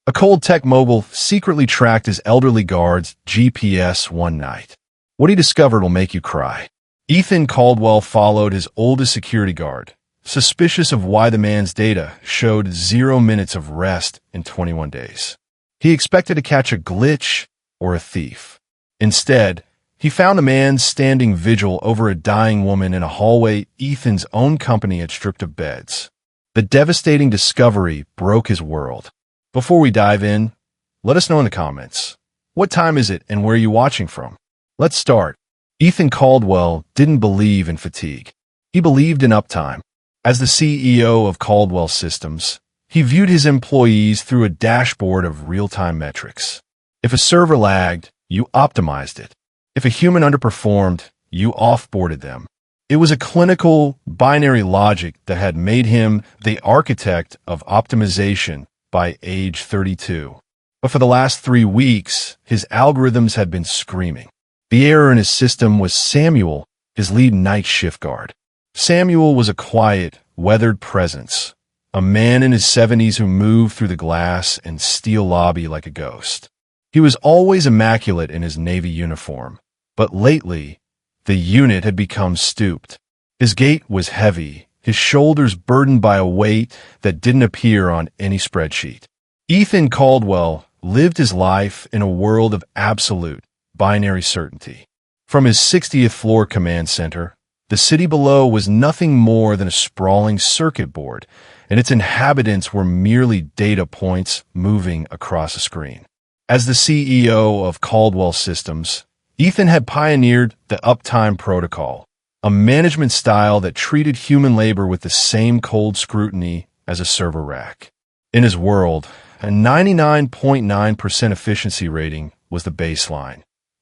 A cold tech mogul secretly tracked his elderly guard's GPS one night. What he discovered will make you cry. Ethan Caldwell followed his oldest security guard, suspicious of why the man's data showed 0 minutes of rest in 21 days. He expected to catch a glitch or a thief. Instead, he found the man standing vigil over a dying woman in a hallway Ethan's own company had stripped of beds. The devastating discovery broke his world. Before we dive in, let us know in the comments. What time is it and where are you watching from? Let's start. Ethan Caldwell didn't believe in fatigue. He believed in uptime. As the CEO of Caldwell Systems, he viewed his employees through a dashboard of real-time metrics. If a server lagged, you optimized it. If a human underperformed, you offboarded them. It was a clinical, binary logic that had made him the architect of optimization by age 32. But for the last 3 weeks, his algorithms had been screaming. The error in his system was Samuel, his lead night shift guard. Samuel was a quiet, weathered presence, a man in his 70s who moved through the glass and steel lobby like a ghost. He was always immaculate in his Navy uniform, but lately, the unit had become stooped. His gait was heavy, his shoulders burdened by a weight that didn't appear on any spreadsheet. Ethan Caldwell lived his life in a world of absolute, binary certainty. From his 60th floor command center, the city below was nothing more than a sprawling circuit board, and its inhabitants were merely data points moving across a screen. As the CEO of Caldwell Systems, Ethan had pioneered the uptime protocol, a management style that treated human labor with the same cold scrutiny as a server rack. In his world, a 99.9% efficiency rating was the baseline.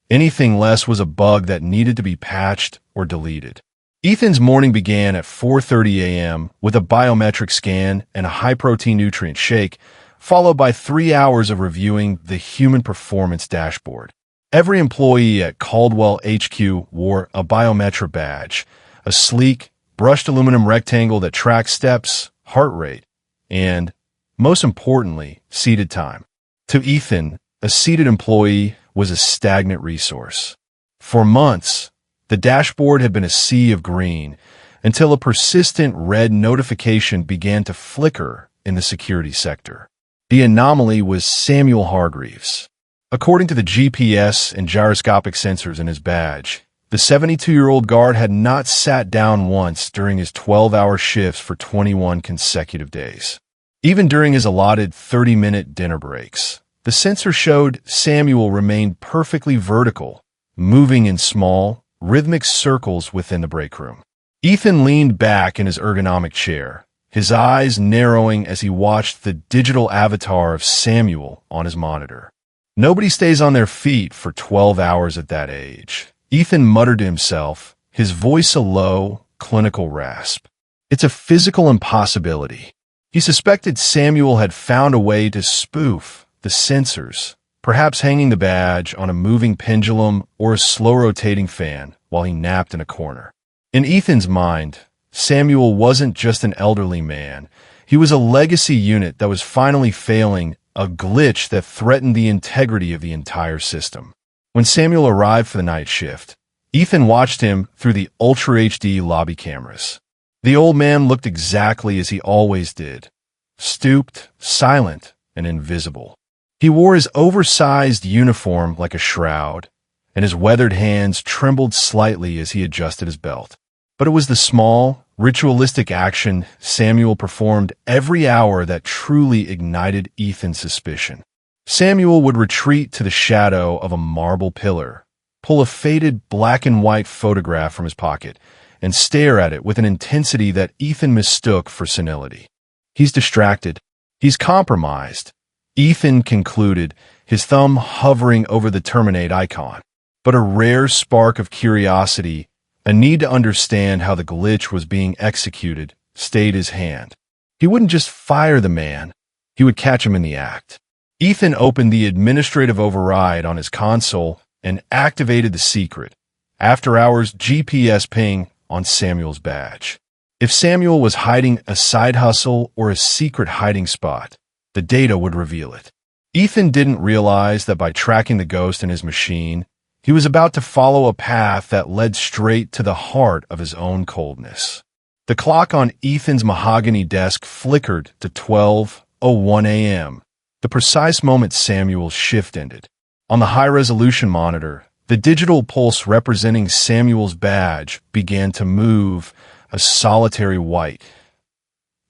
Anything less was a bug that needed to be patched or deleted. Ethan's morning began at 4:30 a.m. with a biometric scan and a high-protein nutrient shake, followed by 3 hours of reviewing the human performance dashboard. Every employee at Caldwell HQ wore a biometric badge, a sleek, brushed aluminum rectangle that tracked steps, heart rate, and, most importantly, seated time. To Ethan, a seated employee was a stagnant resource. For months, the dashboard had been a sea of green until a persistent red notification began to flicker in the security sector. The anomaly was Samuel Hargreaves. According to the GPS and gyroscopic sensors in his badge, the 72-year-old guard had not sat down once during his 12-hour shifts for 21 consecutive days. Even during his allotted 30-minute dinner breaks, the sensor showed Samuel remained perfectly vertical, moving in small, rhythmic circles within the break room. Ethan leaned back in his ergonomic chair, his eyes narrowing as he watched the digital avatar of Samuel on his monitor. Nobody stays on their feet for 12 hours at that age. Ethan muttered to himself, his voice a low, clinical rasp. It's a physical impossibility. He suspected Samuel had found a way to spoof the sensors, perhaps hanging the badge on a moving pendulum or a slow-rotating fan while he napped in a corner. In Ethan's mind, Samuel wasn't just an elderly man. He was a legacy unit that was finally failing, a glitch that threatened the integrity of the entire system. When Samuel arrived for the night shift, Ethan watched him through the Ultra HD lobby cameras. The old man looked exactly as he always did, stooped, silent, and invisible. He wore his oversized uniform like a shroud, and his weathered hands trembled slightly as he adjusted his belt. But it was the small, ritualistic action Samuel performed every hour that truly ignited Ethan's suspicion. Samuel would retreat to the shadow of a marble pillar, pull a faded black and white photograph from his pocket, and stare at it with an intensity that Ethan mistook for senility. He's distracted. He's compromised, Ethan concluded, his thumb hovering over the terminate icon. But a rare spark of curiosity, a need to understand how the glitch was being executed, stayed his hand. He wouldn't just fire the man, he would catch him in the act. Ethan opened the administrative override on his console and activated the secret, after-hours GPS ping on Samuel's badge. If Samuel was hiding a side hustle or a secret hiding spot, the data would reveal it. Ethan didn't realize that by tracking the ghost in his machine, he was about to follow a path that led straight to the heart of his own coldness. The clock on Ethan's mahogany desk flickered to 12:01 a.m., the precise moment Samuel's shift ended. On the high-resolution monitor, the digital pulse representing Samuel's badge began to move, a solitary white,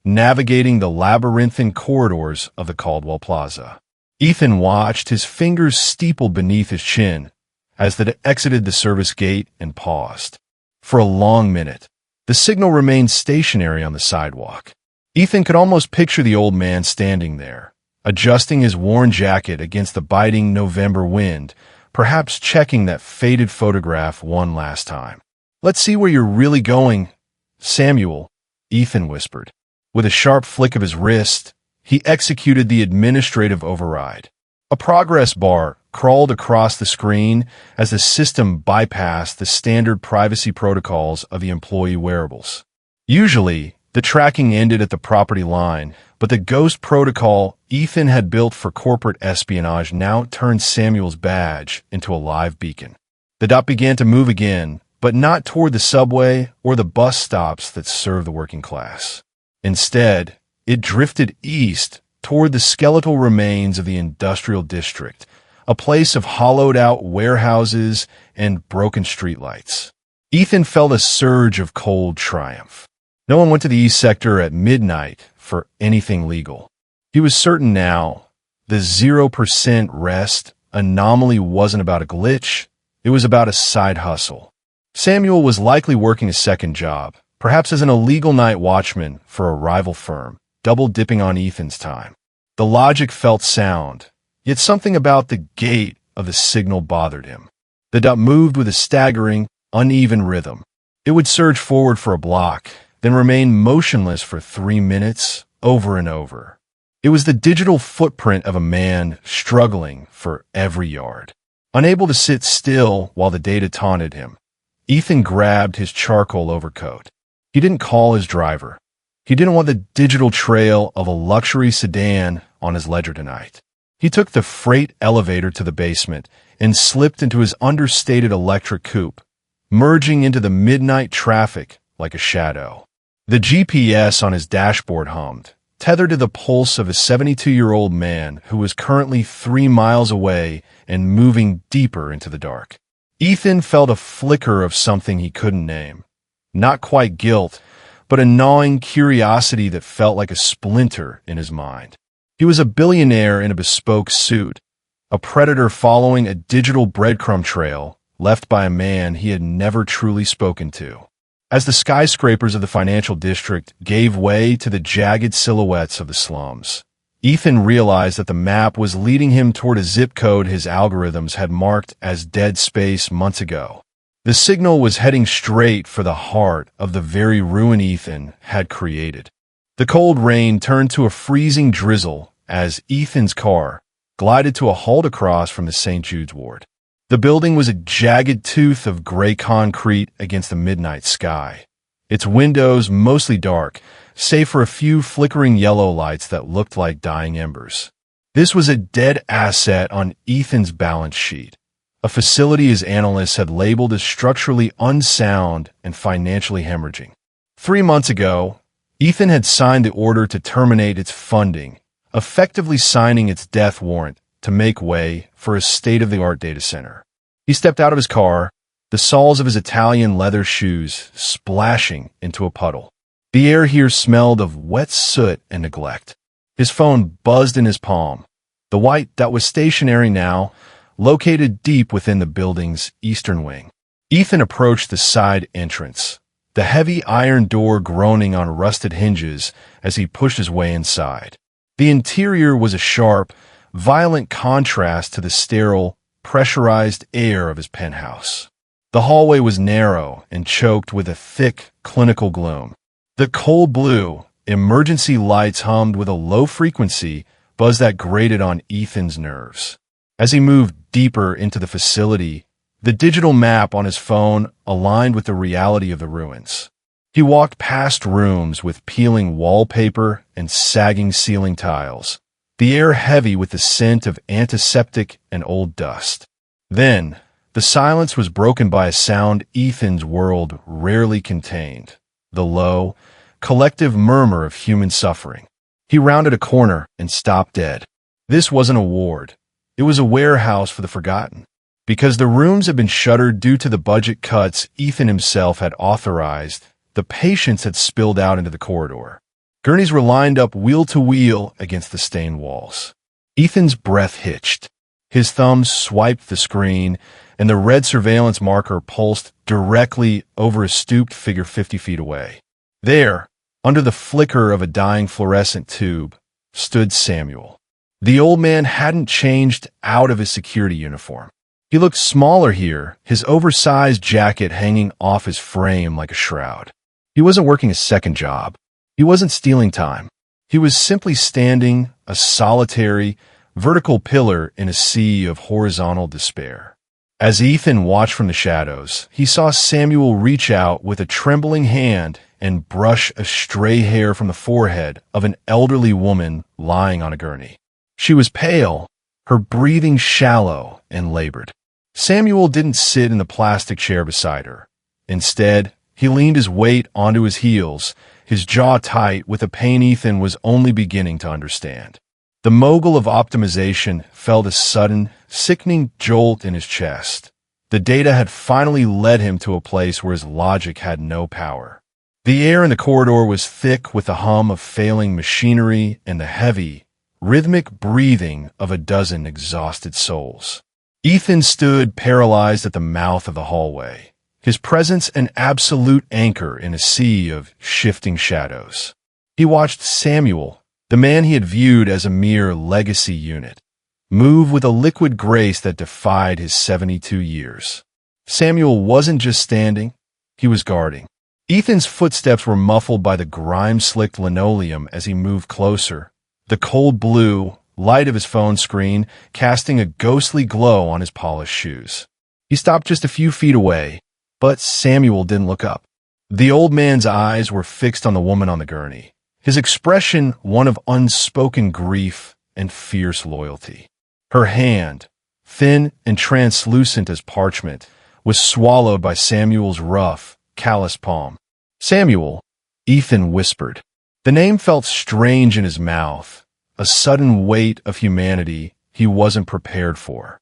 navigating the labyrinthine corridors of the Caldwell Plaza. Ethan watched, his fingers steepled beneath his chin, as they exited the service gate and paused. For a long minute, the signal remained stationary on the sidewalk. Ethan could almost picture the old man standing there, adjusting his worn jacket against the biting November wind, perhaps checking that faded photograph one last time. "Let's see where you're really going, Samuel," Ethan whispered. With a sharp flick of his wrist, he executed the administrative override. A progress bar crawled across the screen as the system bypassed the standard privacy protocols of the employee wearables. Usually, the tracking ended at the property line, but the ghost protocol Ethan had built for corporate espionage now turned Samuel's badge into a live beacon. The dot began to move again, but not toward the subway or the bus stops that serve the working class. Instead, it drifted east toward the skeletal remains of the industrial district, a place of hollowed-out warehouses and broken streetlights. Ethan felt a surge of cold triumph. No one went to the east sector at midnight for anything legal. He was certain now the 0% rest anomaly wasn't about a glitch, it was about a side hustle. Samuel was likely working a second job, perhaps as an illegal night watchman for a rival firm, double-dipping on Ethan's time. The logic felt sound, yet something about the gait of the signal bothered him. The dot moved with a staggering, uneven rhythm. It would surge forward for a block, then remain motionless for 3 minutes, over and over. It was the digital footprint of a man struggling for every yard. Unable to sit still while the data taunted him, Ethan grabbed his charcoal overcoat. He didn't call his driver. He didn't want the digital trail of a luxury sedan on his ledger tonight. He took the freight elevator to the basement and slipped into his understated electric coupe, merging into the midnight traffic like a shadow. The GPS on his dashboard hummed, tethered to the pulse of a 72-year-old man who was currently 3 miles away and moving deeper into the dark. Ethan felt a flicker of something he couldn't name. Not quite guilt, but a gnawing curiosity that felt like a splinter in his mind. He was a billionaire in a bespoke suit, a predator following a digital breadcrumb trail left by a man he had never truly spoken to. As the skyscrapers of the financial district gave way to the jagged silhouettes of the slums, Ethan realized that the map was leading him toward a zip code his algorithms had marked as dead space months ago. The signal was heading straight for the heart of the very ruin Ethan had created. The cold rain turned to a freezing drizzle as Ethan's car glided to a halt across from the St. Jude's ward. The building was a jagged tooth of gray concrete against the midnight sky, its windows mostly dark, save for a few flickering yellow lights that looked like dying embers. This was a dead asset on Ethan's balance sheet, a facility his analysts had labeled as structurally unsound and financially hemorrhaging. 3 months ago, Ethan had signed the order to terminate its funding, effectively signing its death warrant to make way for a state-of-the-art data center. He stepped out of his car, the soles of his Italian leather shoes splashing into a puddle. The air here smelled of wet soot and neglect. His phone buzzed in his palm. The white that was stationary now, located deep within the building's eastern wing. Ethan approached the side entrance, the heavy iron door groaning on rusted hinges as he pushed his way inside. The interior was a sharp, violent contrast to the sterile, pressurized air of his penthouse. The hallway was narrow and choked with a thick, clinical gloom. The cold blue, emergency lights hummed with a low frequency buzz that grated on Ethan's nerves. As he moved deeper into the facility, the digital map on his phone aligned with the reality of the ruins. He walked past rooms with peeling wallpaper and sagging ceiling tiles, the air heavy with the scent of antiseptic and old dust. Then, the silence was broken by a sound Ethan's world rarely contained, the low, collective murmur of human suffering. He rounded a corner and stopped dead. This wasn't a ward. It was a warehouse for the forgotten. Because the rooms had been shuttered due to the budget cuts Ethan himself had authorized, the patients had spilled out into the corridor. Gurneys were lined up wheel to wheel against the stained walls. Ethan's breath hitched. His thumbs swiped the screen, and the red surveillance marker pulsed directly over a stooped figure 50 feet away. There, under the flicker of a dying fluorescent tube, stood Samuel. The old man hadn't changed out of his security uniform. He looked smaller here, his oversized jacket hanging off his frame like a shroud. He wasn't working a second job. He wasn't stealing time. He was simply standing, a solitary, vertical pillar in a sea of horizontal despair. As Ethan watched from the shadows, he saw Samuel reach out with a trembling hand and brush a stray hair from the forehead of an elderly woman lying on a gurney. She was pale, her breathing shallow and labored. Samuel didn't sit in the plastic chair beside her. Instead, he leaned his weight onto his heels, his jaw tight with a pain Ethan was only beginning to understand. The mogul of optimization felt a sudden, sickening jolt in his chest. The data had finally led him to a place where his logic had no power. The air in the corridor was thick with the hum of failing machinery and the heavy, rhythmic breathing of a dozen exhausted souls. Ethan stood paralyzed at the mouth of the hallway, his presence an absolute anchor in a sea of shifting shadows. He watched Samuel, the man he had viewed as a mere legacy unit, move with a liquid grace that defied his 72 years. Samuel wasn't just standing, he was guarding. Ethan's footsteps were muffled by the grime-slicked linoleum as he moved closer, the cold blue light of his phone screen casting a ghostly glow on his polished shoes. He stopped just a few feet away, but Samuel didn't look up. The old man's eyes were fixed on the woman on the gurney, his expression one of unspoken grief and fierce loyalty. Her hand, thin and translucent as parchment, was swallowed by Samuel's rough, calloused palm. "Samuel," Ethan whispered. The name felt strange in his mouth, a sudden weight of humanity he wasn't prepared for.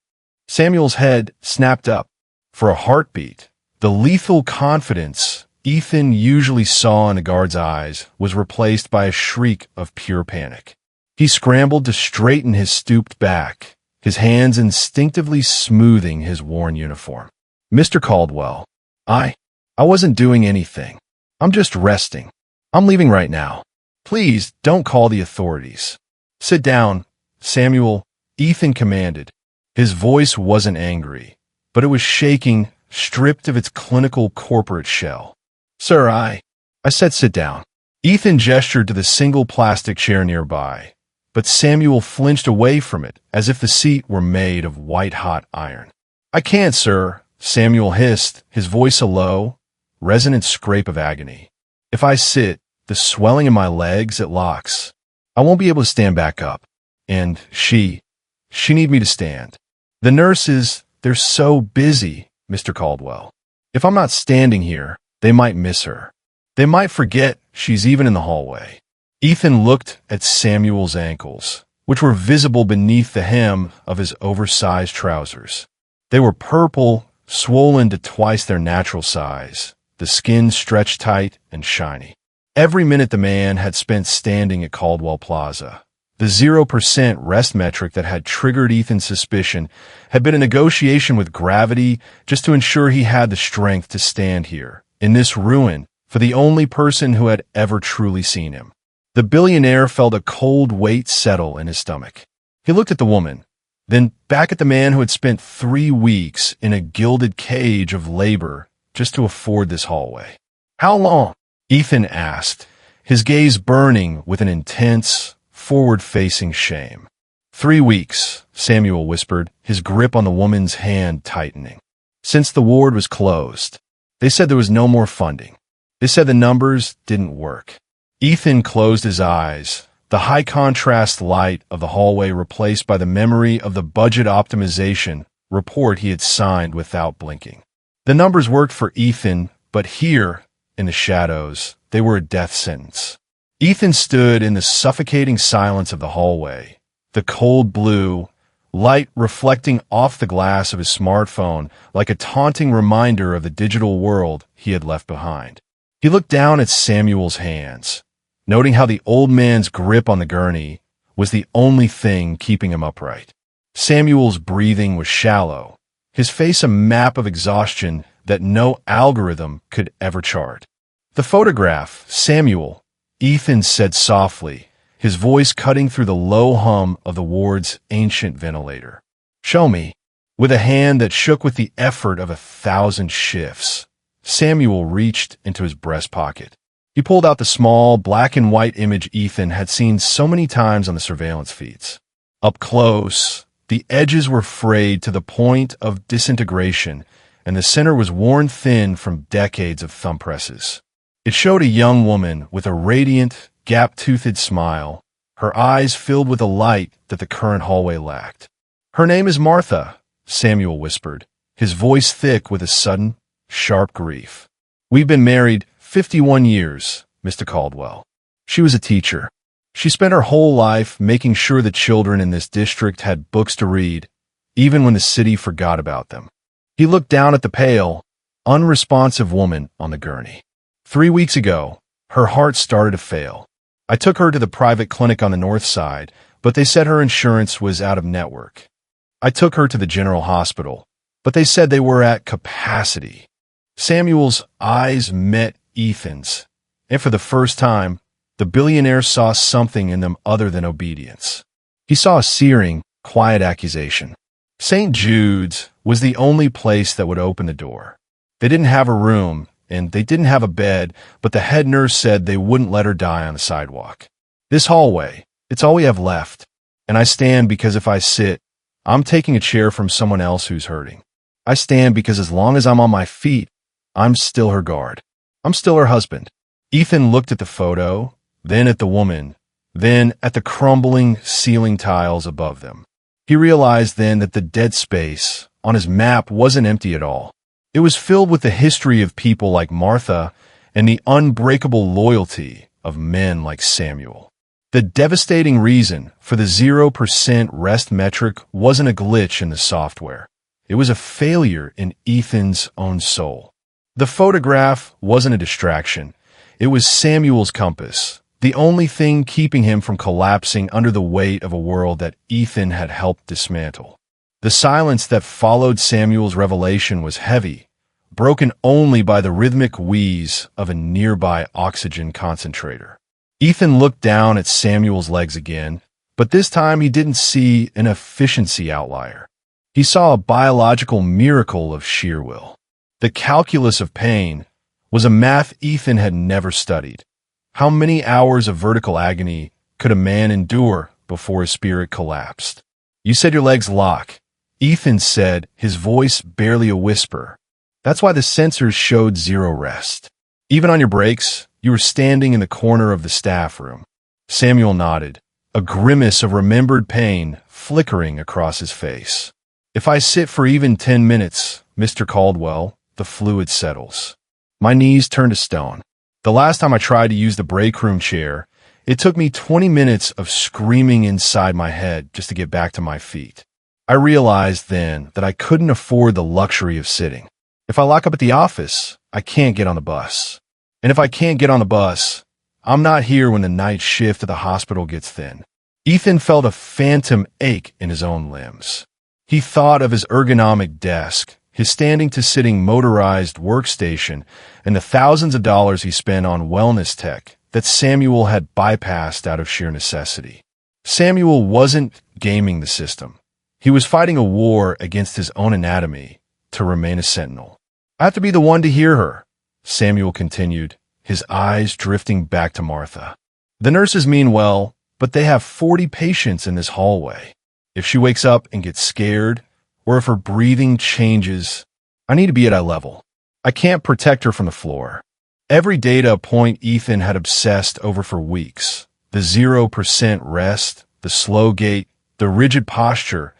Samuel's head snapped up. For a heartbeat, the lethal confidence Ethan usually saw in the guard's eyes was replaced by a shriek of pure panic. He scrambled to straighten his stooped back, his hands instinctively smoothing his worn uniform. "Mr. Caldwell, I wasn't doing anything. I'm just resting. I'm leaving right now. Please don't call the authorities." "Sit down, Samuel," Ethan commanded. His voice wasn't angry, but it was shaking, stripped of its clinical corporate shell. "Sir, I said sit down." Ethan gestured to the single plastic chair nearby, but Samuel flinched away from it as if the seat were made of white-hot iron. "I can't, sir," Samuel hissed, his voice a low, resonant scrape of agony. "If I sit, the swelling in my legs, it locks. I won't be able to stand back up. And she need me to stand. The nurses, they're so busy, Mr. Caldwell. If I'm not standing here, they might miss her. They might forget she's even in the hallway." Ethan looked at Samuel's ankles, which were visible beneath the hem of his oversized trousers. They were purple, swollen to twice their natural size, the skin stretched tight and shiny. Every minute the man had spent standing at Caldwell Plaza, the 0% rest metric that had triggered Ethan's suspicion, had been a negotiation with gravity just to ensure he had the strength to stand here, in this ruin, for the only person who had ever truly seen him. The billionaire felt a cold weight settle in his stomach. He looked at the woman, then back at the man who had spent 3 weeks in a gilded cage of labor just to afford this hallway. "How long?" Ethan asked, his gaze burning with an intense, forward-facing shame. 3 weeks, Samuel whispered, his grip on the woman's hand tightening. "Since the ward was closed. They said there was no more funding. They said the numbers didn't work." Ethan closed his eyes, the high-contrast light of the hallway replaced by the memory of the budget optimization report he had signed without blinking. The numbers worked for Ethan, but here, in the shadows, they were a death sentence. Ethan stood in the suffocating silence of the hallway, the cold blue light reflecting off the glass of his smartphone like a taunting reminder of the digital world he had left behind. He looked down at Samuel's hands, noting how the old man's grip on the gurney was the only thing keeping him upright. Samuel's breathing was shallow, his face a map of exhaustion that no algorithm could ever chart. "The photograph, Samuel," Ethan said softly, his voice cutting through the low hum of the ward's ancient ventilator. "Show me." With a hand that shook with the effort of 1,000 shifts, Samuel reached into his breast pocket. He pulled out the small, black-and-white image Ethan had seen so many times on the surveillance feeds. Up close, the edges were frayed to the point of disintegration, and the center was worn thin from decades of thumb presses. It showed a young woman with a radiant, gap-toothed smile, her eyes filled with a light that the current hallway lacked. "Her name is Martha," Samuel whispered, his voice thick with a sudden, sharp grief. "We've been married 51 years, Mr. Caldwell." She was a teacher. She spent her whole life making sure the children in this district had books to read, even when the city forgot about them. He looked down at the pale, unresponsive woman on the gurney. 3 weeks ago, her heart started to fail. I took her to the private clinic on the north side, but they said her insurance was out of network. I took her to the general hospital, but they said they were at capacity. Samuel's eyes met Ethan's, and for the first time, the billionaire saw something in them other than obedience. He saw a searing, quiet accusation. St. Jude's was the only place that would open the door. They didn't have a room, and they didn't have a bed, but the head nurse said they wouldn't let her die on the sidewalk. "This hallway, it's all we have left, and I stand because if I sit, I'm taking a chair from someone else who's hurting. I stand because as long as I'm on my feet, I'm still her guard. I'm still her husband." Ethan looked at the photo, then at the woman, then at the crumbling ceiling tiles above them. He realized then that the dead space on his map wasn't empty at all. It was filled with the history of people like Martha and the unbreakable loyalty of men like Samuel. The devastating reason for the 0% rest metric wasn't a glitch in the software. It was a failure in Ethan's own soul. The photograph wasn't a distraction. It was Samuel's compass, the only thing keeping him from collapsing under the weight of a world that Ethan had helped dismantle. The silence that followed Samuel's revelation was heavy, broken only by the rhythmic wheeze of a nearby oxygen concentrator. Ethan looked down at Samuel's legs again, but this time he didn't see an efficiency outlier. He saw a biological miracle of sheer will. The calculus of pain was a math Ethan had never studied. How many hours of vertical agony could a man endure before his spirit collapsed? "You said your legs lock," Ethan said, his voice barely a whisper. "That's why the sensors showed 0 rest. Even on your breaks, you were standing in the corner of the staff room." Samuel nodded, a grimace of remembered pain flickering across his face. "If I sit for even 10 minutes, Mr. Caldwell, the fluid settles. My knees turn to stone. The last time I tried to use the break room chair, it took me 20 minutes of screaming inside my head just to get back to my feet. I realized then that I couldn't afford the luxury of sitting. If I lock up at the office, I can't get on the bus. And if I can't get on the bus, I'm not here when the night shift at the hospital gets thin." Ethan felt a phantom ache in his own limbs. He thought of his ergonomic desk, his standing-to-sitting motorized workstation, and the thousands of dollars he spent on wellness tech that Samuel had bypassed out of sheer necessity. Samuel wasn't gaming the system. He was fighting a war against his own anatomy to remain a sentinel. "I have to be the one to hear her," Samuel continued, his eyes drifting back to Martha. "The nurses mean well, but they have 40 patients in this hallway. If she wakes up and gets scared, or if her breathing changes, I need to be at eye level. I can't protect her from the floor." Every data point Ethan had obsessed over for weeks, The 0% rest, the slow gait, the rigid posture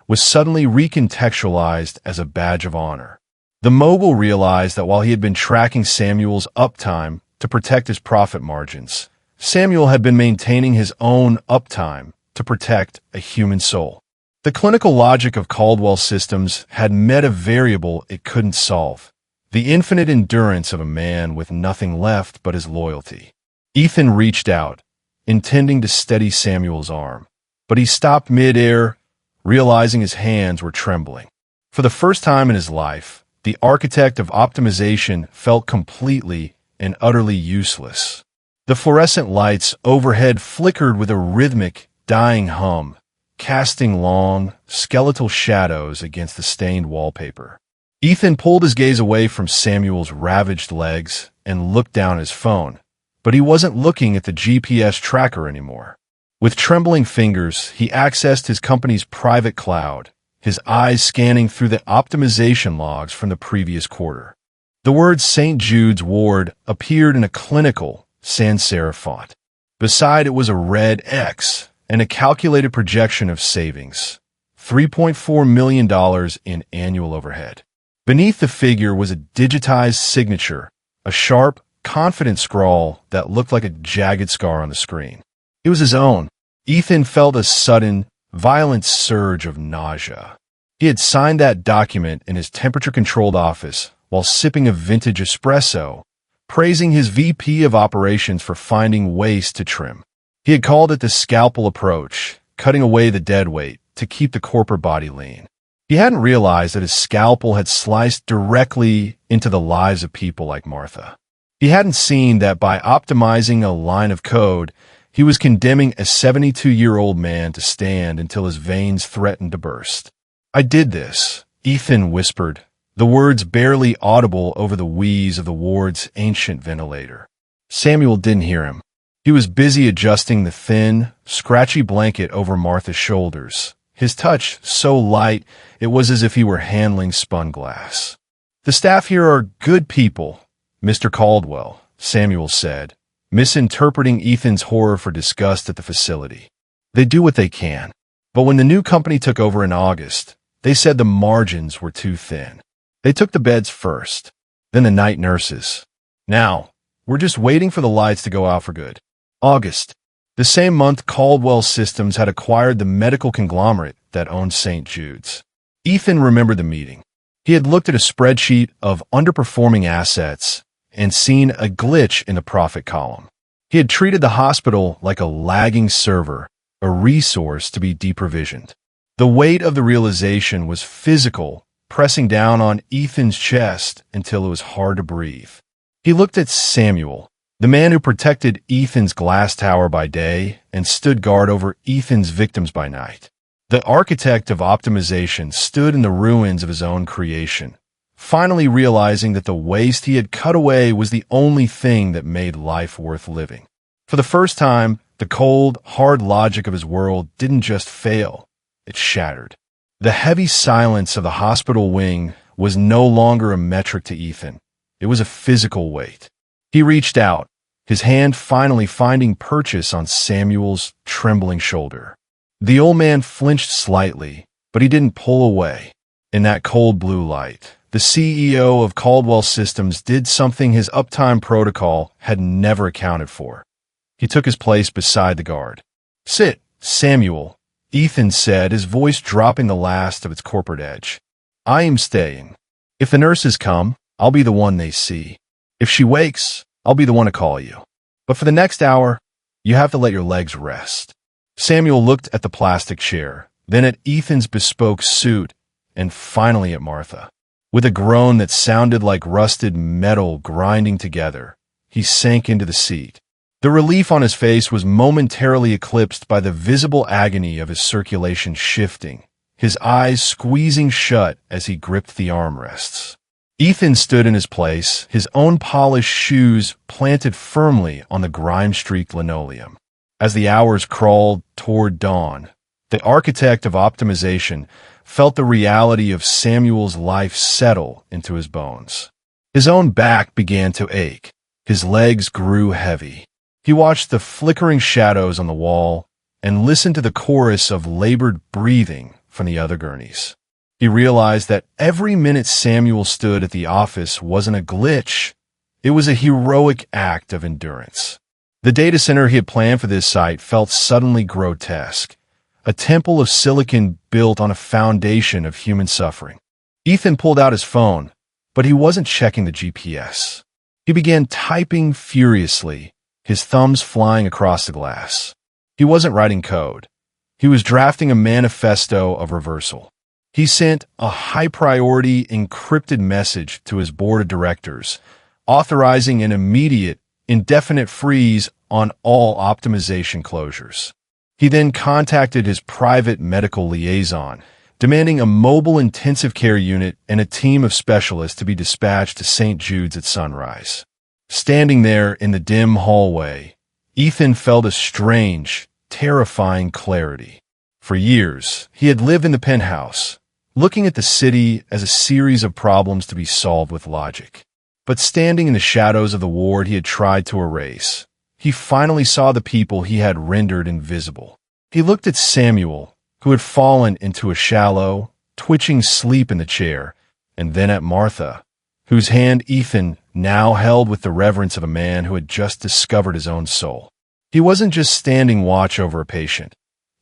was suddenly recontextualized as a badge of honor. The Mogul realized that while he had been tracking Samuel's uptime to protect his profit margins, Samuel had been maintaining his own uptime to protect a human soul. The clinical logic of Caldwell systems had met a variable it couldn't solve: the infinite endurance of a man with nothing left but his loyalty. Ethan reached out, intending to steady Samuel's arm, but he stopped mid-air, realizing his hands were trembling. For the first time in his life, the architect of optimization felt completely and utterly useless. The fluorescent lights overhead flickered with a rhythmic, dying hum, casting long, skeletal shadows against the stained wallpaper. Ethan pulled his gaze away from Samuel's ravaged legs and looked down at his phone, but he wasn't looking at the GPS tracker anymore. With trembling fingers, he accessed his company's private cloud, his eyes scanning through the optimization logs from the previous quarter. The words St. Jude's Ward appeared in a clinical, sans serif font. Beside it was a red X and a calculated projection of savings: $3.4 million in annual overhead. Beneath the figure was a digitized signature, a sharp, confident scrawl that looked like a jagged scar on the screen. It was his own. Ethan felt a sudden, violent surge of nausea. He had signed that document in his temperature-controlled office while sipping a vintage espresso, praising his VP of operations for finding ways to trim. He had called it the scalpel approach, cutting away the dead weight to keep the corporate body lean. He hadn't realized that his scalpel had sliced directly into the lives of people like Martha. He hadn't seen that by optimizing a line of code, he was condemning a 72-year-old man to stand until his veins threatened to burst. "I did this," Ethan whispered, the words barely audible over the wheeze of the ward's ancient ventilator. Samuel didn't hear him. He was busy adjusting the thin, scratchy blanket over Martha's shoulders, his touch so light it was as if he were handling spun glass. "The staff here are good people, Mr. Caldwell," Samuel said, misinterpreting Ethan's horror for disgust at the facility. "They do what they can. But when the new company took over in August, they said the margins were too thin. They took the beds first, then the night nurses. Now, we're just waiting for the lights to go out for good." August. The same month Caldwell Systems had acquired the medical conglomerate that owned St. Jude's. Ethan remembered the meeting. He had looked at a spreadsheet of underperforming assets and seen a glitch in the profit column. He had treated the hospital like a lagging server, a resource to be deprovisioned. The weight of the realization was physical, pressing down on Ethan's chest until it was hard to breathe. He looked at Samuel, the man who protected Ethan's glass tower by day and stood guard over Ethan's victims by night. The architect of optimization stood in the ruins of his own creation, finally realizing that the waste he had cut away was the only thing that made life worth living. For the first time, the cold, hard logic of his world didn't just fail, it shattered. The heavy silence of the hospital wing was no longer a metric to Ethan. It was a physical weight. He reached out, his hand finally finding purchase on Samuel's trembling shoulder. The old man flinched slightly, but he didn't pull away. In that cold blue light, the CEO of Caldwell Systems did something his uptime protocol had never accounted for. He took his place beside the guard. "Sit, Samuel," Ethan said, his voice dropping the last of its corporate edge. "I am staying. If the nurses come, I'll be the one they see. If she wakes, I'll be the one to call you. But for the next hour, you have to let your legs rest." Samuel looked at the plastic chair, then at Ethan's bespoke suit, and finally at Martha. With a groan that sounded like rusted metal grinding together, he sank into the seat. The relief on his face was momentarily eclipsed by the visible agony of his circulation shifting, his eyes squeezing shut as he gripped the armrests. Ethan stood in his place, his own polished shoes planted firmly on the grime-streaked linoleum. As the hours crawled toward dawn, the architect of optimization felt the reality of Samuel's life settle into his bones. His own back began to ache. His legs grew heavy. He watched the flickering shadows on the wall and listened to the chorus of labored breathing from the other gurneys. He realized that every minute Samuel stood at the office wasn't a glitch. It was a heroic act of endurance. The data center he had planned for this site felt suddenly grotesque, a temple of silicon built on a foundation of human suffering. Ethan pulled out his phone, but he wasn't checking the GPS. He began typing furiously, his thumbs flying across the glass. He wasn't writing code. He was drafting a manifesto of reversal. He sent a high-priority encrypted message to his board of directors, authorizing an immediate, indefinite freeze on all optimization closures. He then contacted his private medical liaison, demanding a mobile intensive care unit and a team of specialists to be dispatched to St. Jude's at sunrise. Standing there in the dim hallway, Ethan felt a strange, terrifying clarity. For years, he had lived in the penthouse, looking at the city as a series of problems to be solved with logic. But standing in the shadows of the ward he had tried to erase, he finally saw the people he had rendered invisible. He looked at Samuel, who had fallen into a shallow, twitching sleep in the chair, and then at Martha, whose hand Ethan now held with the reverence of a man who had just discovered his own soul. He wasn't just standing watch over a patient.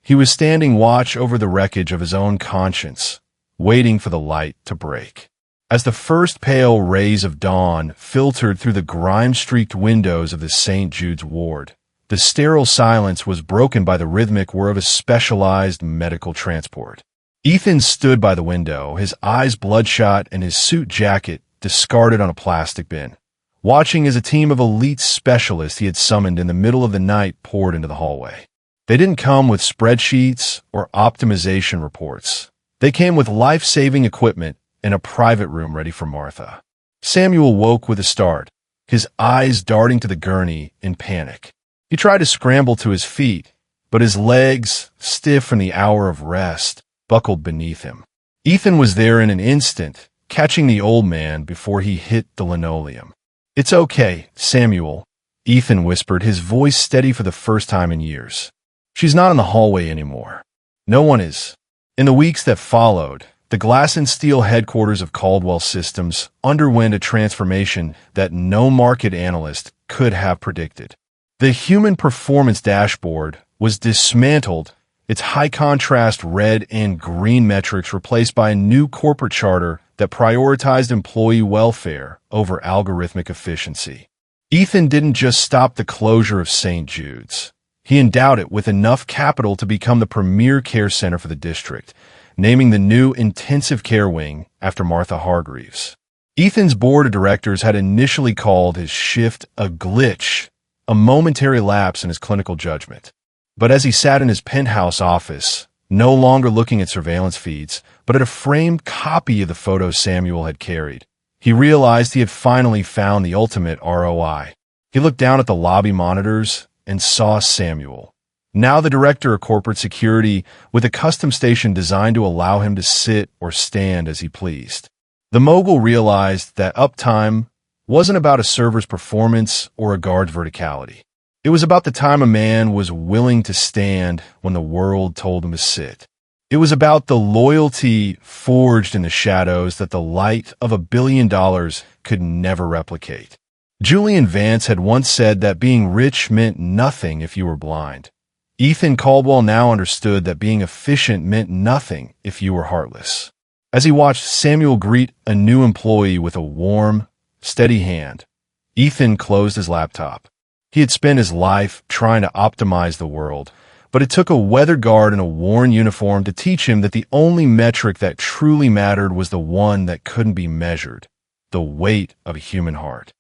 He was standing watch over the wreckage of his own conscience, waiting for the light to break. As the first pale rays of dawn filtered through the grime-streaked windows of the St. Jude's ward, the sterile silence was broken by the rhythmic whir of a specialized medical transport. Ethan stood by the window, his eyes bloodshot and his suit jacket discarded on a plastic bin, watching as a team of elite specialists he had summoned in the middle of the night poured into the hallway. They didn't come with spreadsheets or optimization reports. They came with life-saving equipment in a private room ready for Martha. Samuel woke with a start, his eyes darting to the gurney in panic. He tried to scramble to his feet, but his legs, stiff from the hour of rest, buckled beneath him. Ethan was there in an instant, catching the old man before he hit the linoleum. "It's okay, Samuel," Ethan whispered, his voice steady for the first time in years. "She's not in the hallway anymore. No one is." In the weeks that followed, the glass and steel headquarters of Caldwell Systems underwent a transformation that no market analyst could have predicted. The human performance dashboard was dismantled, its high-contrast red and green metrics replaced by a new corporate charter that prioritized employee welfare over algorithmic efficiency. Ethan didn't just stop the closure of St. Jude's. He endowed it with enough capital to become the premier care center for the district, naming the new intensive care wing after Martha Hargreaves. Ethan's board of directors had initially called his shift a glitch, a momentary lapse in his clinical judgment. But as he sat in his penthouse office, no longer looking at surveillance feeds, but at a framed copy of the photos Samuel had carried, he realized he had finally found the ultimate ROI. He looked down at the lobby monitors and saw Samuel, now the director of corporate security, with a custom station designed to allow him to sit or stand as he pleased. The Mogul realized that uptime wasn't about a server's performance or a guard's verticality. It was about the time a man was willing to stand when the world told him to sit. It was about the loyalty forged in the shadows that the light of $1 billion could never replicate. Julian Vance had once said that being rich meant nothing if you were blind. Ethan Caldwell now understood that being efficient meant nothing if you were heartless. As he watched Samuel greet a new employee with a warm, steady hand, Ethan closed his laptop. He had spent his life trying to optimize the world, but it took a weather guard in a worn uniform to teach him that the only metric that truly mattered was the one that couldn't be measured: the weight of a human heart.